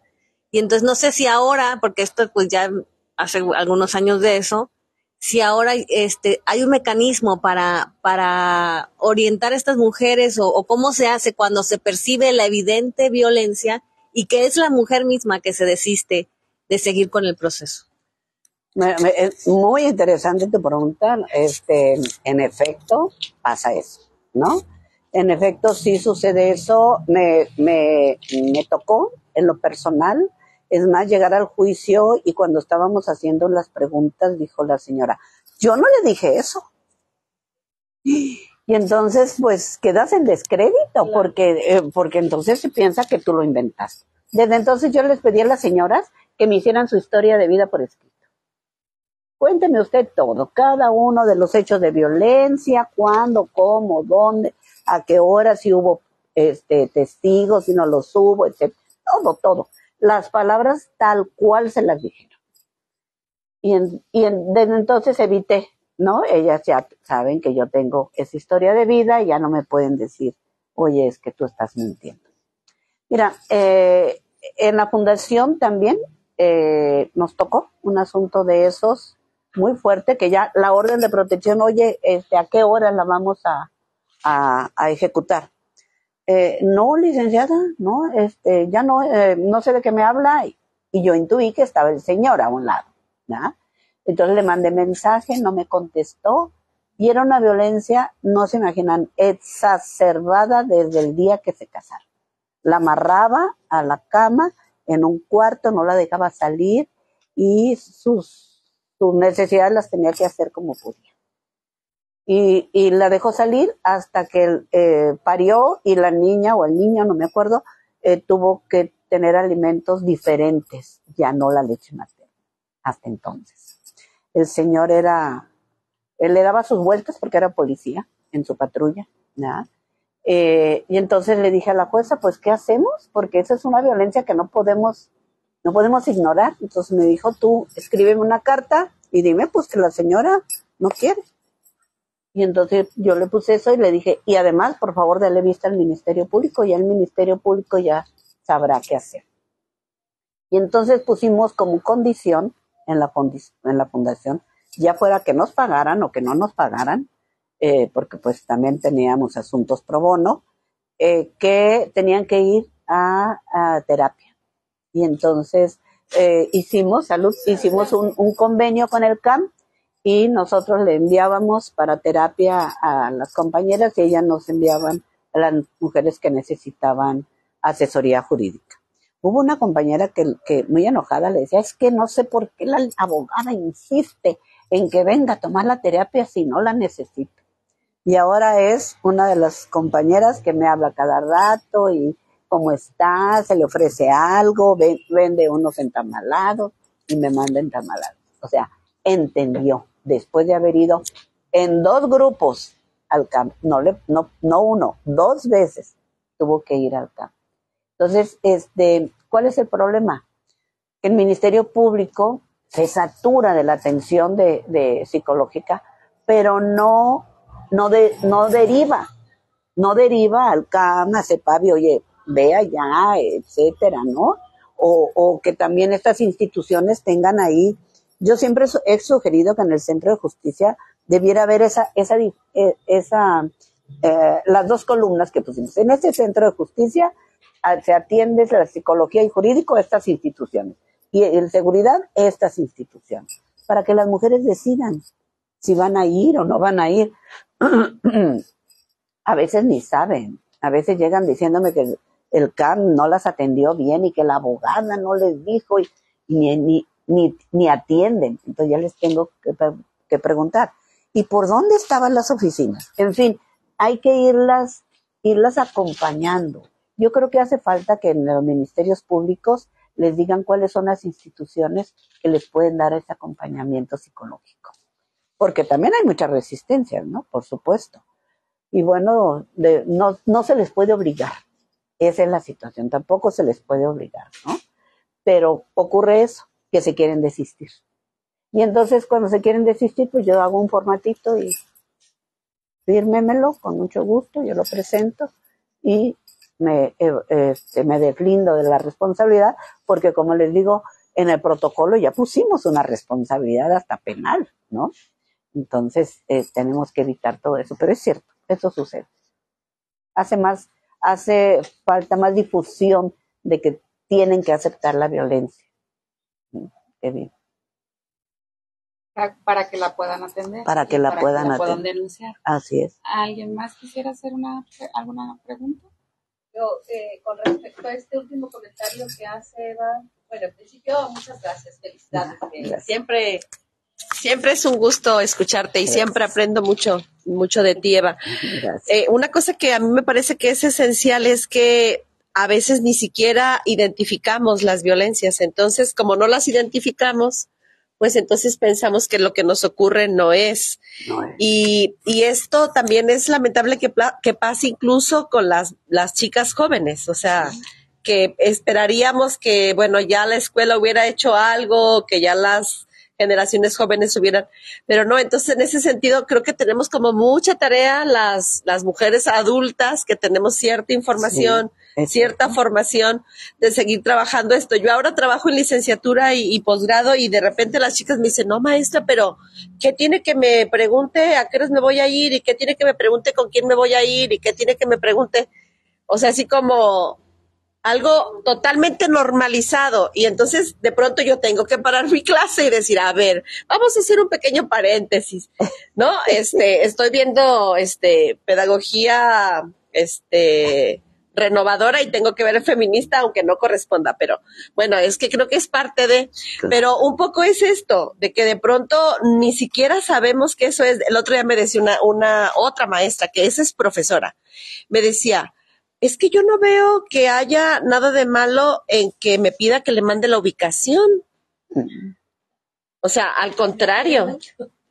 Y entonces no sé si ahora, porque esto pues ya hace algunos años de eso, si ahora hay un mecanismo para orientar a estas mujeres o cómo se hace cuando se percibe la evidente violencia y que es la mujer misma que se desiste de seguir con el proceso. Es muy interesante tu pregunta. En efecto, pasa eso, ¿no? En efecto, sí sucede eso. Me tocó en lo personal. Es más, llegar al juicio y cuando estábamos haciendo las preguntas, dijo la señora, yo no le dije eso. Y entonces, pues, quedas en descrédito, claro. porque entonces se piensa que tú lo inventaste. Desde entonces yo les pedí a las señoras que me hicieran su historia de vida por escrito. Cuénteme usted todo, cada uno de los hechos de violencia, cuándo, cómo, dónde, a qué hora, si hubo testigos, si no los hubo, etc. Todo. Las palabras tal cual se las dijeron. Desde entonces evité, ¿no? Ellas ya saben que yo tengo esa historia de vida y ya no me pueden decir, oye, es que tú estás mintiendo. Mira, en la fundación también nos tocó un asunto de esos muy fuerte, que ya la orden de protección, oye, ¿a qué hora la vamos a ejecutar? No, licenciada, no, ya no sé de qué me habla, y yo intuí que estaba el señor a un lado, ¿ya? Entonces le mandé mensaje, no me contestó, y era una violencia, no se imaginan, exacerbada desde el día que se casaron. La amarraba a la cama en un cuarto, no la dejaba salir, y sus necesidades las tenía que hacer como podía. Y la dejó salir hasta que parió y la niña o el niño, no me acuerdo, tuvo que tener alimentos diferentes, ya no la leche materna, hasta entonces. El señor él le daba sus vueltas porque era policía en su patrulla, ¿ya? Y entonces le dije a la jueza, pues, ¿qué hacemos? Porque esa es una violencia que no podemos ignorar. Entonces me dijo, tú escríbeme una carta y dime, pues, que la señora no quiere. Y entonces yo le puse eso y le dije, y además, por favor, dale vista al Ministerio Público, y el Ministerio Público ya sabrá qué hacer. Y entonces pusimos como condición en la fundación, ya fuera que nos pagaran o que no nos pagaran, porque pues también teníamos asuntos pro bono, que tenían que ir a terapia. Y entonces hicimos un convenio con el CAM, y nosotros le enviábamos para terapia a las compañeras y ellas nos enviaban a las mujeres que necesitaban asesoría jurídica. Hubo una compañera que muy enojada le decía, es que no sé por qué la abogada insiste en que venga a tomar la terapia si no la necesita. Y ahora es una de las compañeras que me habla cada rato y cómo está, se le ofrece algo, vende unos entamalados y me manda entamalados. O sea, entendió, después de haber ido en 2 grupos al campo, no uno, 2 veces tuvo que ir al campo. Entonces, ¿cuál es el problema? Que el Ministerio Público se satura de la atención de psicológica, pero no deriva al CAM, a CEPAVI, oye, ve allá, etcétera, ¿no? O que también estas instituciones tengan ahí. Yo siempre he sugerido que en el Centro de Justicia debiera haber las 2 columnas que pusimos. En este Centro de Justicia se atiende la psicología y jurídico a estas instituciones, y en seguridad estas instituciones. para que las mujeres decidan si van a ir o no van a ir. A veces ni saben, a veces llegan diciéndome que el CAM no las atendió bien y que la abogada no les dijo y ni atienden. Entonces ya les tengo que preguntar. ¿Y por dónde estaban las oficinas? En fin, hay que irlas acompañando. Yo creo que hace falta que en los ministerios públicos les digan cuáles son las instituciones que les pueden dar ese acompañamiento psicológico. Porque también hay muchas resistencias, ¿no? Por supuesto. Y bueno, no se les puede obligar. Esa es la situación. Tampoco se les puede obligar, ¿no? Pero ocurre eso, que se quieren desistir. Y entonces cuando se quieren desistir, pues yo hago un formatito y fírmemelo con mucho gusto, yo lo presento y me deslindo de la responsabilidad, porque como les digo, en el protocolo ya pusimos una responsabilidad hasta penal, ¿no? Entonces tenemos que evitar todo eso, pero es cierto, eso sucede. Hace falta más difusión de que tienen que aceptar la violencia. Qué bien. Para que la puedan atender. Para que la puedan atender. Puedan denunciar. Así es. ¿Alguien más quisiera hacer alguna pregunta? Yo, con respecto a este último comentario que hace Eva, bueno, en principio, muchas gracias, felicidades. Gracias. Siempre es un gusto escucharte y siempre aprendo mucho de ti, Eva. Una cosa que a mí me parece que es esencial es que a veces ni siquiera identificamos las violencias. Entonces, como no las identificamos, pues entonces pensamos que lo que nos ocurre no es. Y esto también es lamentable que pase incluso con las chicas jóvenes. O sea, que esperaríamos que, bueno, ya la escuela hubiera hecho algo, que ya las generaciones jóvenes hubieran, pero no. Entonces, en ese sentido, creo que tenemos como mucha tarea las mujeres adultas que tenemos cierta información, cierta formación de seguir trabajando esto. Yo ahora trabajo en licenciatura y posgrado y de repente las chicas me dicen, no, maestra, pero ¿qué tiene que me pregunte a qué horas me voy a ir? ¿Y qué tiene que me pregunte con quién me voy a ir? ¿Y qué tiene que me pregunte? O sea, así como algo totalmente normalizado, y entonces de pronto yo tengo que parar mi clase y decir, a ver, vamos a hacer un pequeño paréntesis, ¿no? Estoy viendo pedagogía renovadora y tengo que ver feminista, aunque no corresponda, pero bueno, es que creo que es parte de, pero un poco es esto, de que de pronto ni siquiera sabemos que eso es. El otro día me decía una otra maestra, que esa es profesora, me decía, es que yo no veo que haya nada de malo en que me pida que le mande la ubicación. O sea, al contrario.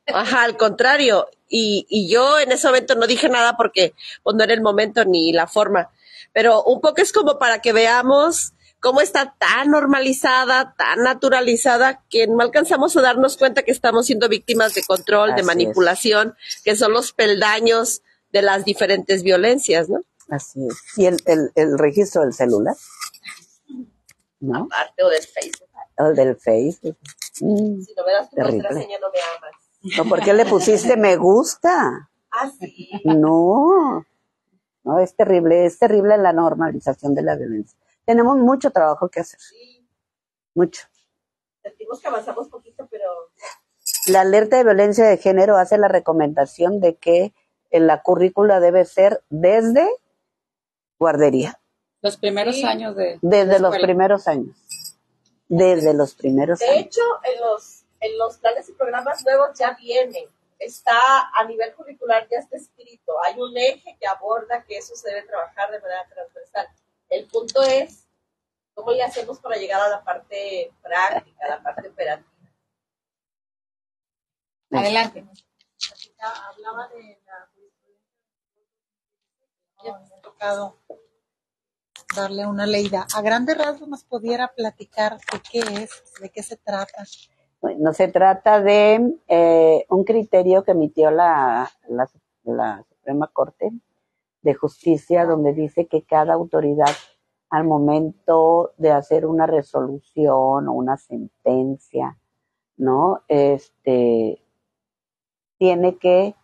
Ajá, al contrario. Y yo en ese momento no dije nada porque pues, no era el momento ni la forma. Pero un poco es como para que veamos cómo está tan normalizada, tan naturalizada, que no alcanzamos a darnos cuenta que estamos siendo víctimas de control, de manipulación, que son los peldaños de las diferentes violencias, ¿no? Así es. ¿Y el registro del celular? ¿No? Aparte, o del Facebook. O del Facebook. Si no me das tu contraseña, no me amas. No, ¿por qué le pusiste me gusta? Ah, sí. No, es terrible la normalización de la violencia. Tenemos mucho trabajo que hacer. Sí. Mucho. Sentimos que avanzamos poquito, pero... La alerta de violencia de género hace la recomendación de que en la currícula debe ser desde guardería. Los primeros años de Desde los primeros años. Desde los primeros años. De hecho, en los planes y programas nuevos ya vienen. Está a nivel curricular, ya está escrito. Hay un eje que aborda que eso se debe trabajar de manera transversal. El punto es cómo le hacemos para llegar a la parte práctica, a la parte operativa. Adelante. Hablaba de la jurisprudencia. Me ha tocado darle una leída. A grandes rasgos nos pudiera platicar de qué es, de qué se trata. Bueno, se trata de un criterio que emitió la Suprema Corte de Justicia, donde dice que cada autoridad al momento de hacer una resolución o una sentencia, ¿no? Tiene que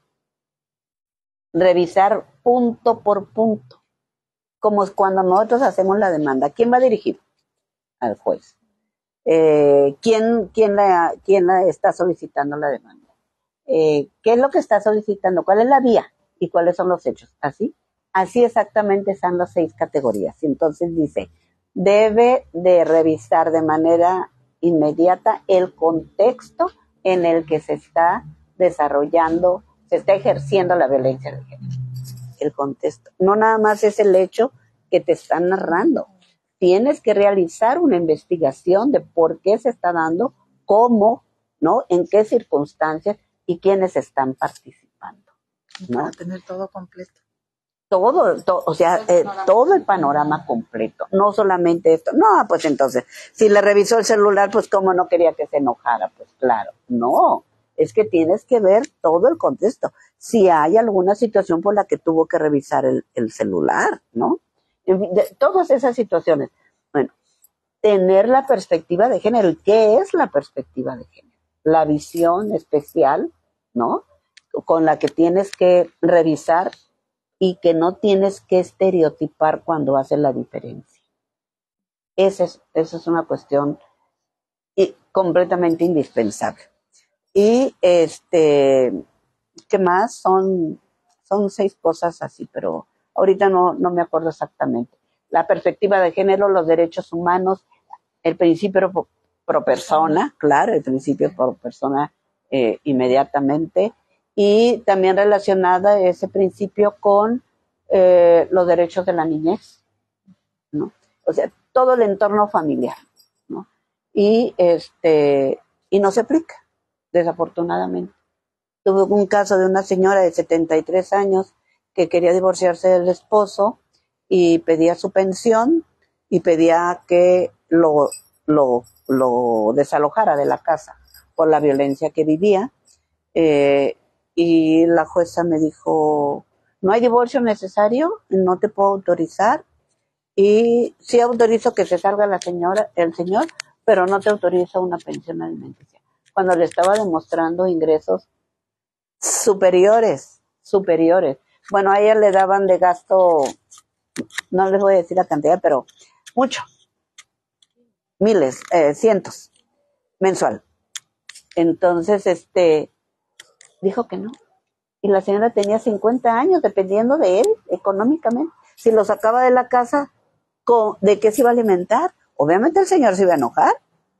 revisar punto por punto, como cuando nosotros hacemos la demanda. ¿Quién va dirigido? Al juez. ¿Quién la está solicitando la demanda? ¿Qué es lo que está solicitando? ¿Cuál es la vía? ¿Y cuáles son los hechos? Así exactamente están las 6 categorías. Y entonces dice, debe de revisar de manera inmediata el contexto en el que se está desarrollando, se está ejerciendo la violencia de género. El contexto. No nada más es el hecho que te están narrando. Tienes que realizar una investigación de por qué se está dando, cómo, ¿no? En qué circunstancias y quiénes están participando, ¿no? Para tener todo completo. Todo, o sea, todo el panorama completo, no solamente esto. No, pues entonces, si le revisó el celular, pues cómo no quería que se enojara, pues claro, no, es que tienes que ver todo el contexto. Si hay alguna situación por la que tuvo que revisar el celular, ¿no? En fin, todas esas situaciones. Bueno, tener la perspectiva de género. ¿Y qué es la perspectiva de género? La visión especial, ¿no? Con la que tienes que revisar y que no tienes que estereotipar cuando haces la diferencia. Esa es una cuestión completamente indispensable. Y ¿qué más? Son 6 cosas así, pero ahorita no me acuerdo exactamente. La perspectiva de género, los derechos humanos, el principio pro persona, claro, el principio pro persona inmediatamente, y también relacionada ese principio con los derechos de la niñez, ¿no? O sea, todo el entorno familiar, ¿no? Y no se aplica, desafortunadamente. Tuve un caso de una señora de 73 años que quería divorciarse del esposo y pedía su pensión y pedía que lo desalojara de la casa por la violencia que vivía. Y la jueza me dijo, no hay divorcio necesario, no te puedo autorizar, y sí autorizo que se salga el señor, pero no te autorizo una pensión alimenticia. Cuando le estaba demostrando ingresos superiores. Bueno, a ella le daban de gasto, no les voy a decir la cantidad, pero mucho, miles, cientos, mensual. Entonces, dijo que no. Y la señora tenía 50 años dependiendo de él económicamente. Si lo sacaba de la casa, ¿de qué se iba a alimentar? Obviamente el señor se iba a enojar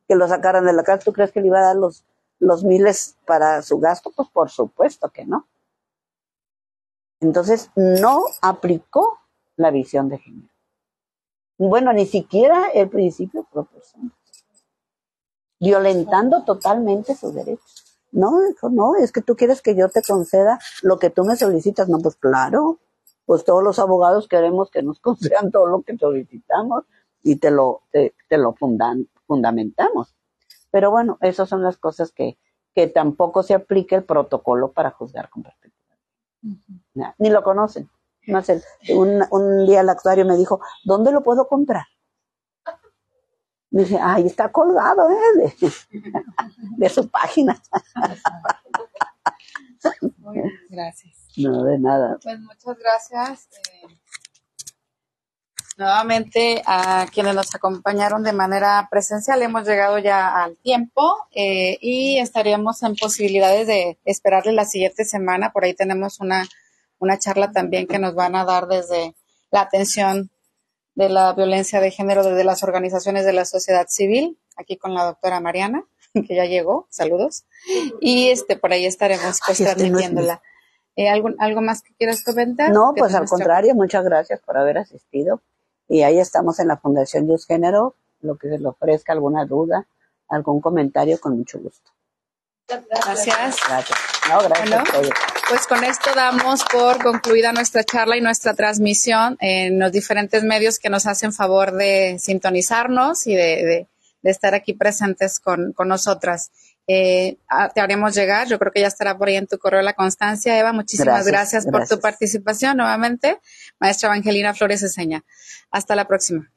que lo sacaran de la casa. ¿Tú crees que le iba a dar los miles para su gasto? Pues por supuesto que no. Entonces no aplicó la visión de género. Bueno, ni siquiera el principio pro persona, violentando totalmente sus derechos. No, dijo, no, es que tú quieres que yo te conceda lo que tú me solicitas. No, pues claro, pues todos los abogados queremos que nos concedan todo lo que solicitamos y te lo fundamentamos. Pero bueno, esas son las cosas que tampoco se aplica el protocolo para juzgar con perspectiva. Uh-huh. Ni lo conocen. Más un día el actuario me dijo, ¿dónde lo puedo comprar? Me dije, ay, está colgado, de su página. Muy bien, gracias. No, de nada. Pues muchas gracias. Nuevamente a quienes nos acompañaron de manera presencial, hemos llegado ya al tiempo y estaríamos en posibilidades de esperarle la siguiente semana. Por ahí tenemos una charla también que nos van a dar desde la atención de la violencia de género desde las organizaciones de la sociedad civil, aquí con la doctora Mariana, que ya llegó, saludos, y por ahí estaremos pues transmitiéndola. ¿Algo más que quieras comentar? No, pues al contrario, muchas gracias por haber asistido, y ahí estamos en la Fundación Luz Género, lo que se le ofrezca, alguna duda, algún comentario, con mucho gusto. Gracias. Gracias. No, gracias. Bueno, pues con esto damos por concluida nuestra charla y nuestra transmisión en los diferentes medios que nos hacen favor de sintonizarnos y de estar aquí presentes con nosotras. Te haremos llegar, yo creo que ya estará por ahí en tu correo la constancia. Eva, muchísimas gracias por tu participación nuevamente. Maestra Evangelina Flores Eseña. Hasta la próxima.